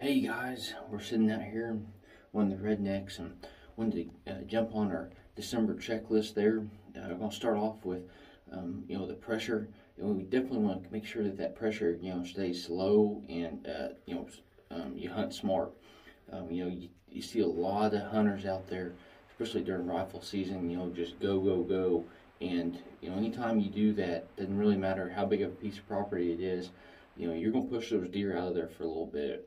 Hey guys, we're sitting out here, one of the rednecks, and wanted to jump on our December checklist there. We're going to start off with, the pressure. We definitely want to make sure that pressure, stays low and, you hunt smart. You see a lot of hunters out there, especially during rifle season, just go, go, go. And, anytime you do that, doesn't really matter how big of a piece of property it is, you're going to push those deer out of there for a little bit.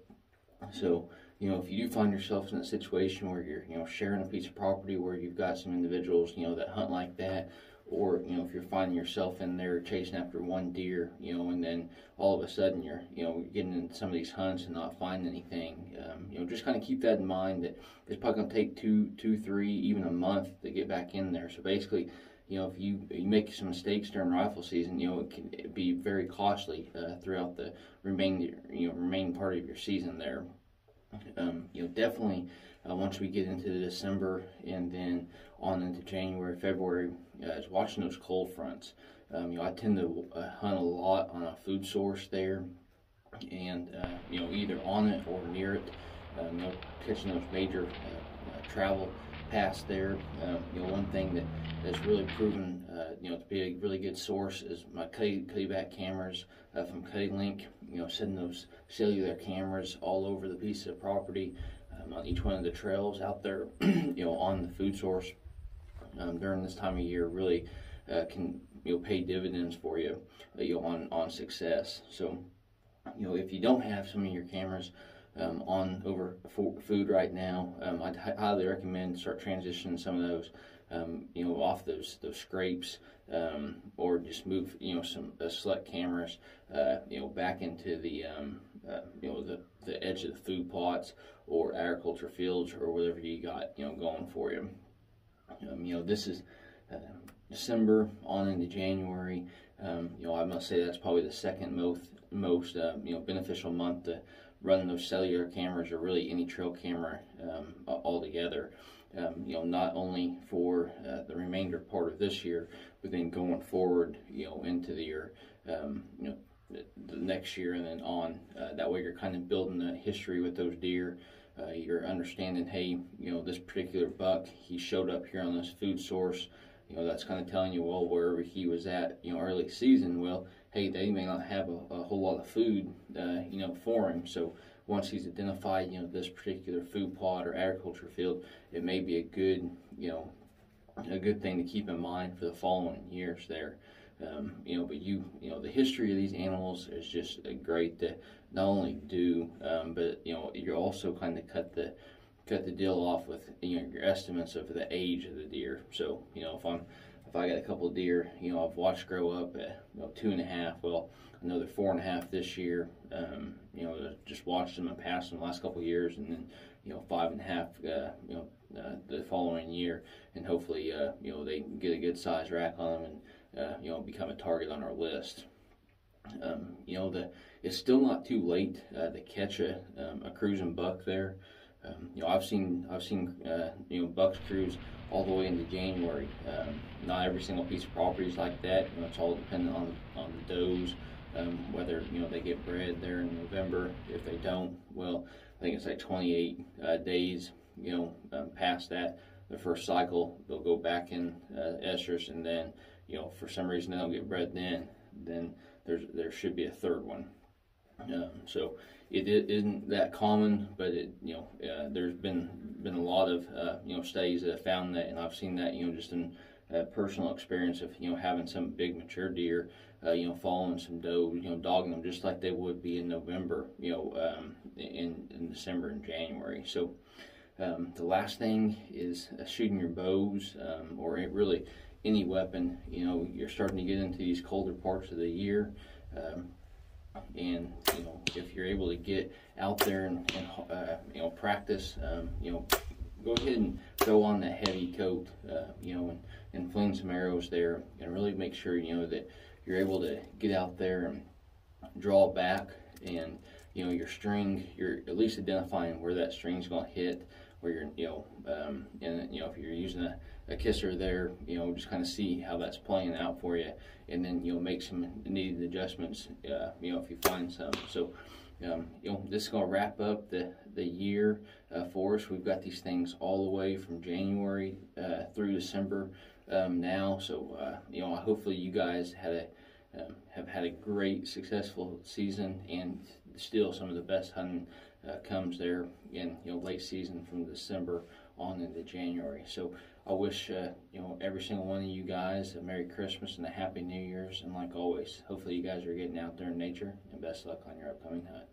So, if you do find yourself in a situation where you're, sharing a piece of property where you've got some individuals, that hunt like that, or, if you're finding yourself in there chasing after one deer, and then all of a sudden you're, getting into some of these hunts and not finding anything, just kind of keep that in mind that it's probably going to take two, three, even a month to get back in there. So basically, if you make some mistakes during rifle season, it can be very costly throughout the remaining part of your season there. Definitely once we get into December and then on into January, February, is watching those cold fronts. I tend to hunt a lot on a food source there, and either on it or near it. Catching those major travel past there. One thing that has really proven, to be a really good source is my cutty-back cameras from Link. Setting those cellular cameras all over the piece of property on each one of the trails out there, on the food source during this time of year really can pay dividends for you, on success. So, if you don't have some of your cameras on over food right now, I'd highly recommend start transitioning some of those, off those scrapes, or just move, some select cameras, back into the, the edge of the food plots or agriculture fields or whatever you got, going for you. This is December on into January. I must say that's probably the second most beneficial month to run those cellular cameras, or really any trail camera altogether. Not only for the remainder part of this year, but then going forward, into the year, the next year and then on. That way you're kind of building a history with those deer. You're understanding, hey, this particular buck, he showed up here on this food source. That's kind of telling you, well, wherever he was at, early season, well, hey, they may not have a whole lot of food, for him. So once he's identified, this particular food plot or agriculture field, it may be a good thing to keep in mind for the following years there. But the history of these animals is just great to not only do, but you're also kind of cut the deal off with your estimates of the age of the deer. So if I got a couple of deer I've watched grow up at 2.5, well, I know they're 4.5 this year. Just watched them and passed them the last couple of years, and then 5.5 the following year, and hopefully they get a good size rack on them and become a target on our list. It's still not too late to catch a cruising buck there. I've seen bucks cruise all the way into January. Not every single piece of property is like that. It's all dependent on the does, whether they get bred there in November. If they don't, well, I think it's like 28 days. Past that, the first cycle, they'll go back in estrus, and then for some reason they don't get bred then there should be a third one. So it isn't that common, but there's been a lot of studies that have found that, and I've seen that just in personal experience of having some big mature deer following some doe, dogging them just like they would be in November, in December and January. So the last thing is shooting your bows, or really any weapon. You're starting to get into these colder parts of the year. And if you're able to get out there and practice, go ahead and throw on that heavy coat, and fling some arrows there, and really make sure that you're able to get out there and draw back, and your string, you're at least identifying where that string's going to hit, where you're and if you're using a kisser there, just kind of see how that's playing out for you, and then make some needed adjustments if you find some. So this is going to wrap up the year for us. We've got these things all the way from January through December now. So, hopefully you guys have had a great, successful season, and still some of the best hunting comes there in late season from December on into January. So I wish every single one of you guys a Merry Christmas and a Happy New Year's, and like always, hopefully you guys are getting out there in nature, and best luck on your upcoming hunt.